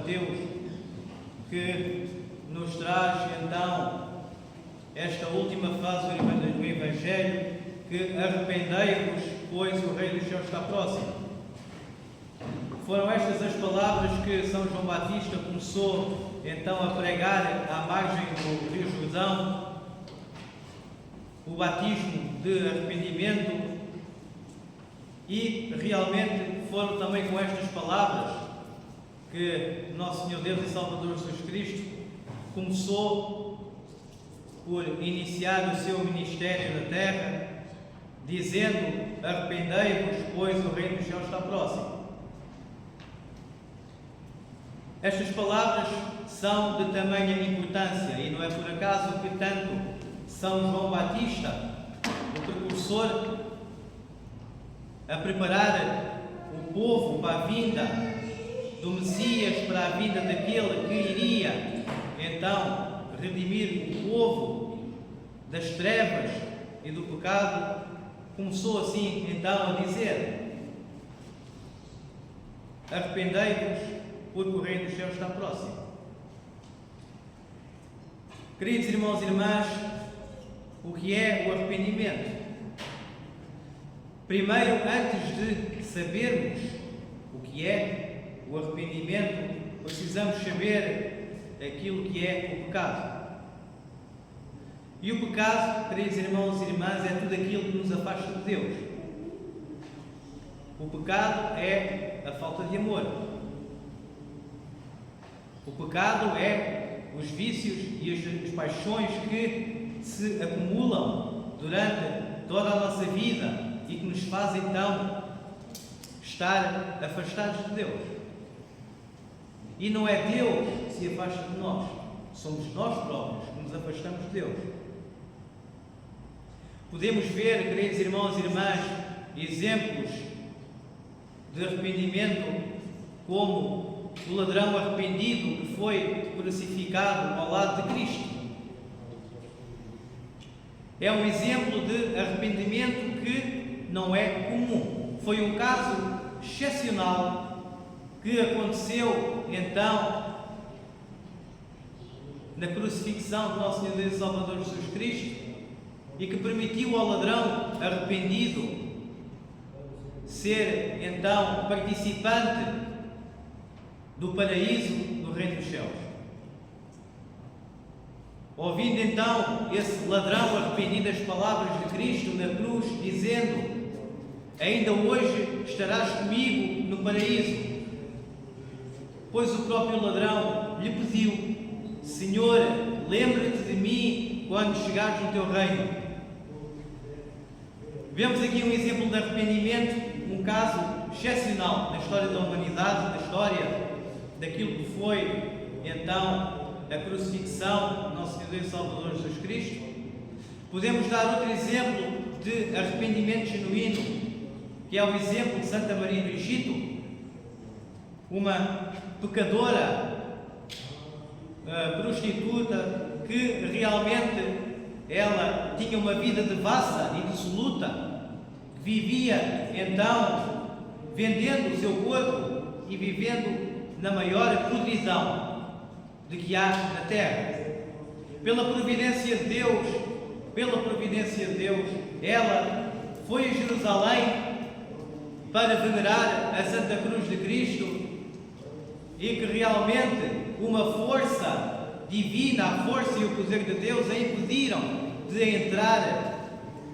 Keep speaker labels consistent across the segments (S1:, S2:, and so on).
S1: Mateus, que nos traz então esta última fase do Evangelho, que arrependei-vos, pois o Reino dos Céus está próximo. Foram estas as palavras que São João Batista começou então a pregar à margem do Rio Jordão, o batismo de arrependimento, e realmente foram também com estas palavras que Nosso Senhor Deus e Salvador Jesus Cristo começou por iniciar o seu ministério na terra, dizendo: arrependei-vos, pois o Reino dos Céus está próximo. Estas palavras são de tamanha importância, e não é por acaso que tanto São João Batista, o precursor, a preparar o povo para a vinda do Messias, para a vinda daquele que iria então redimir o povo das trevas e do pecado, começou assim então a dizer: arrependei-vos, porque o Reino dos Céus está próximo. Queridos irmãos e irmãs, o que é o arrependimento? Primeiro, antes de sabermos o que é o arrependimento, precisamos saber aquilo que é o pecado. E o pecado, queridos irmãos e irmãs, é tudo aquilo que nos afasta de Deus. O pecado é a falta de amor. O pecado é os vícios e as paixões que se acumulam durante toda a nossa vida e que nos fazem então estar afastados de Deus. E não é Deus que se afasta de nós, somos nós próprios que nos afastamos de Deus. Podemos ver, queridos irmãos e irmãs, exemplos de arrependimento, como o ladrão arrependido que foi crucificado ao lado de Cristo. É um exemplo de arrependimento que não é comum. Foi um caso excepcional que aconteceu então na crucifixão do nosso Senhor Deus e Salvador Jesus Cristo, e que permitiu ao ladrão arrependido ser então participante do paraíso, do Reino dos Céus. Ouvindo então esse ladrão arrependido as palavras de Cristo na cruz, dizendo: ainda hoje estarás comigo no paraíso. Pois o próprio ladrão lhe pediu: Senhor, lembra-te de mim quando chegares no teu reino. Vemos aqui um exemplo de arrependimento, um caso excepcional na história da humanidade, na história daquilo que foi então a crucifixão do nosso Senhor e Salvador Jesus Cristo. Podemos dar outro exemplo de arrependimento genuíno, que é o exemplo de Santa Maria do Egito, uma pecadora, prostituta, que realmente ela tinha uma vida devassa e dissoluta, que vivia então vendendo o seu corpo e vivendo na maior podridão de que há na terra. Pela providência de Deus, ela foi a Jerusalém para venerar a Santa Cruz de Cristo, e que realmente uma força divina, a força e o poder de Deus a impediram de entrar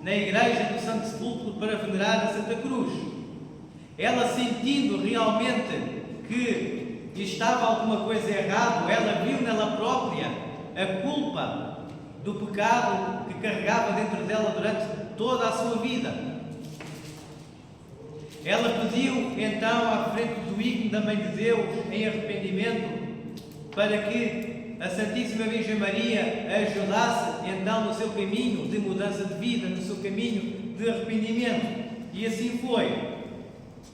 S1: na igreja do Santo Sepulcro para venerar a Santa Cruz. Ela, sentindo realmente que estava alguma coisa errada, ela viu nela própria a culpa do pecado que carregava dentro dela durante toda a sua vida. Ela pediu então à frente do ícone da Mãe de Deus, em arrependimento, para que a Santíssima Virgem Maria a ajudasse então no seu caminho de mudança de vida, no seu caminho de arrependimento. E assim foi.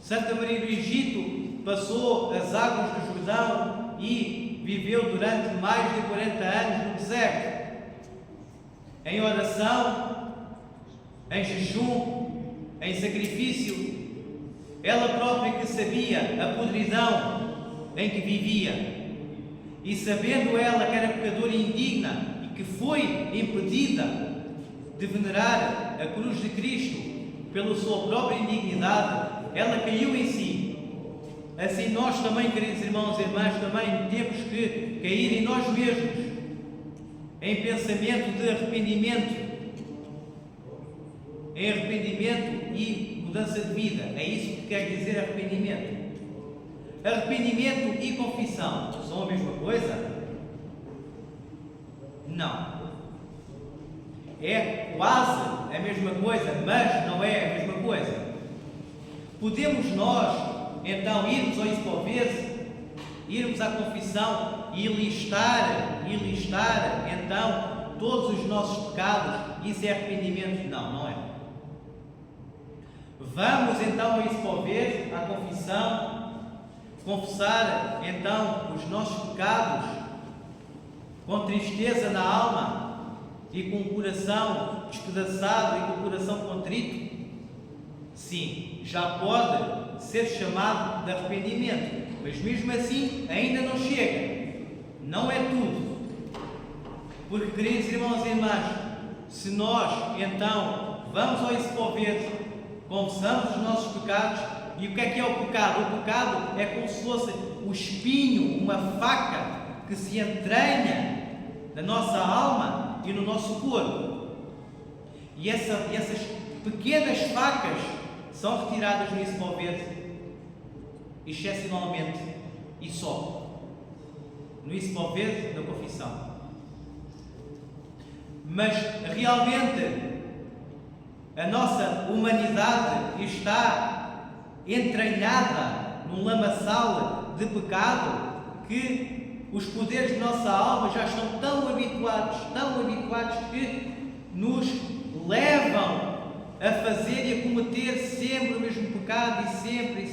S1: Santa Maria do Egito passou as águas do Jordão e viveu durante mais de 40 anos no deserto, em oração, em jejum, em sacrifício. Ela própria que sabia a podridão em que vivia, e sabendo ela que era pecadora e indigna e que foi impedida de venerar a cruz de Cristo pela sua própria indignidade, ela caiu em si. Assim nós também, queridos irmãos e irmãs, também temos que cair em nós mesmos, em pensamento de arrependimento, e mudança de vida. É isso que quer dizer arrependimento. Arrependimento e confissão são a mesma coisa? Não. É quase a mesma coisa, mas não é a mesma coisa. Podemos nós, então, irmos ao ispovese, irmos à confissão e listar, então, todos os nossos pecados? Isso é arrependimento? Não, não é. Vamos então ao ispovese, à confissão, confessar então os nossos pecados com tristeza na alma e com o coração despedaçado e com o coração contrito? Sim, já pode ser chamado de arrependimento, mas mesmo assim ainda não chega, não é tudo. Porque, queridos irmãos e irmãs, se nós então vamos ao ispovese, confessamos os nossos pecados, e o que é o pecado? O pecado é como se fosse o espinho, uma faca que se entranha na nossa alma e no nosso corpo. E essas pequenas facas são retiradas no ispovese, excepcionalmente, e só no ispovese da confissão. Mas realmente a nossa humanidade está entranhada num lamaçal de pecado que os poderes de nossa alma já estão tão habituados que nos levam a fazer e a cometer sempre o mesmo pecado, e sempre.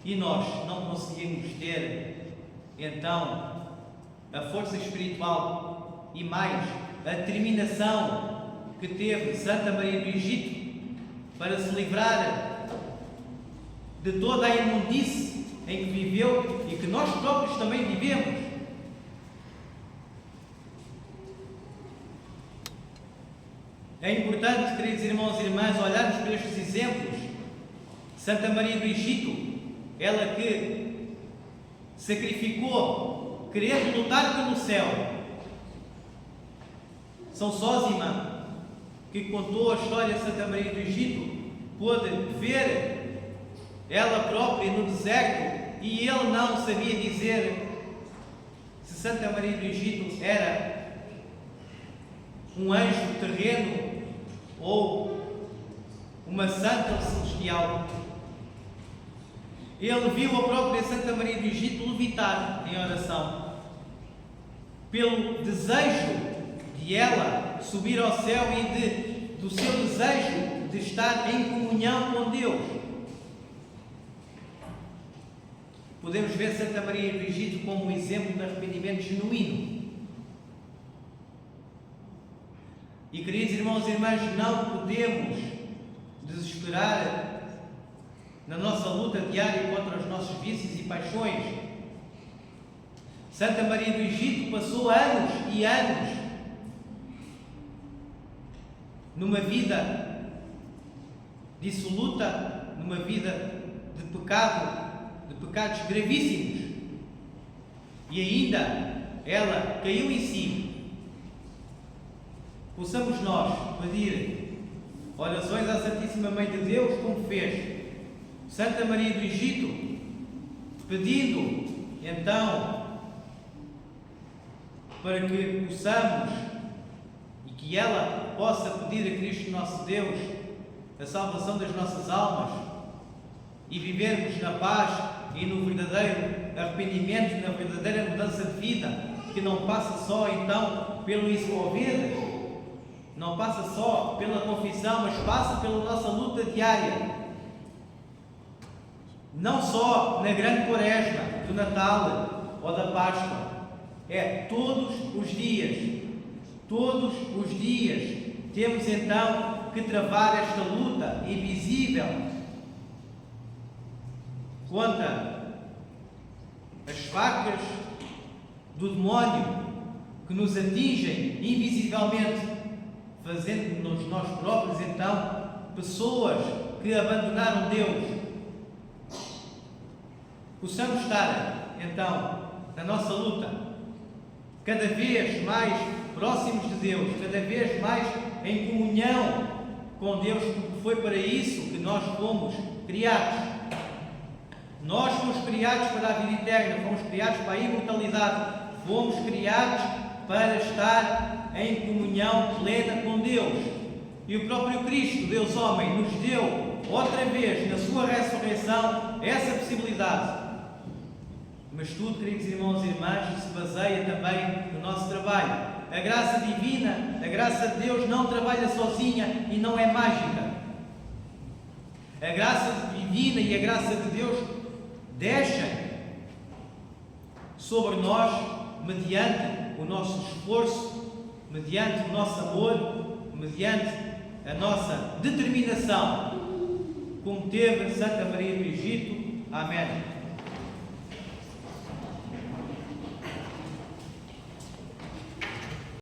S1: E nós não conseguimos ter, então, a força espiritual e mais a determinação que teve Santa Maria do Egito para se livrar de toda a imundice em que viveu e que nós próprios também vivemos. É importante, queridos irmãos e irmãs, olharmos para estes exemplos. Santa Maria do Egito, ela que sacrificou, querendo lutar pelo céu. São Sósima, que contou a história de Santa Maria do Egito, pôde ver ela própria no deserto, e ele não sabia dizer se Santa Maria do Egito era um anjo terreno ou uma santa celestial. Ele viu a própria Santa Maria do Egito levitar em oração, pelo desejo de ela subir ao céu e do seu desejo de estar em comunhão com Deus. Podemos ver Santa Maria do Egito como um exemplo de arrependimento genuíno. E, queridos irmãos e irmãs, não podemos desesperar na nossa luta diária contra os nossos vícios e paixões. Santa Maria do Egito passou anos e anos numa vida dissoluta, numa vida de pecado, de pecados gravíssimos. E ainda ela caiu em si. Possamos nós pedir orações à Santíssima Mãe de Deus, como fez Santa Maria do Egito, pedindo então para que possamos e que ela possa pedir a Cristo nosso Deus a salvação das nossas almas e vivermos na paz e no verdadeiro arrependimento, na verdadeira mudança de vida, que não passa só então pelo ispovese, não passa só pela confissão, mas passa pela nossa luta diária. Não só na grande quaresma, do Natal ou da Páscoa. É todos os dias. Todos os dias temos então que travar esta luta invisível contra as facas do demónio que nos atingem invisivelmente, fazendo-nos nós próprios, então, pessoas que abandonaram Deus. Possamos estar, então, na nossa luta, cada vez mais próximos de Deus, cada vez mais em comunhão com Deus, porque foi para isso que nós fomos criados. Nós fomos criados para a vida eterna, fomos criados para a imortalidade, fomos criados para estar em comunhão plena com Deus. E o próprio Cristo, Deus homem, nos deu outra vez, na sua ressurreição, essa possibilidade. Mas tudo, queridos irmãos e irmãs, se baseia também no nosso trabalho. A graça divina, a graça de Deus não trabalha sozinha e não é mágica. A graça divina e a graça de Deus descem sobre nós mediante o nosso esforço, mediante o nosso amor, mediante a nossa determinação, como teve Santa Maria do Egito. Amém.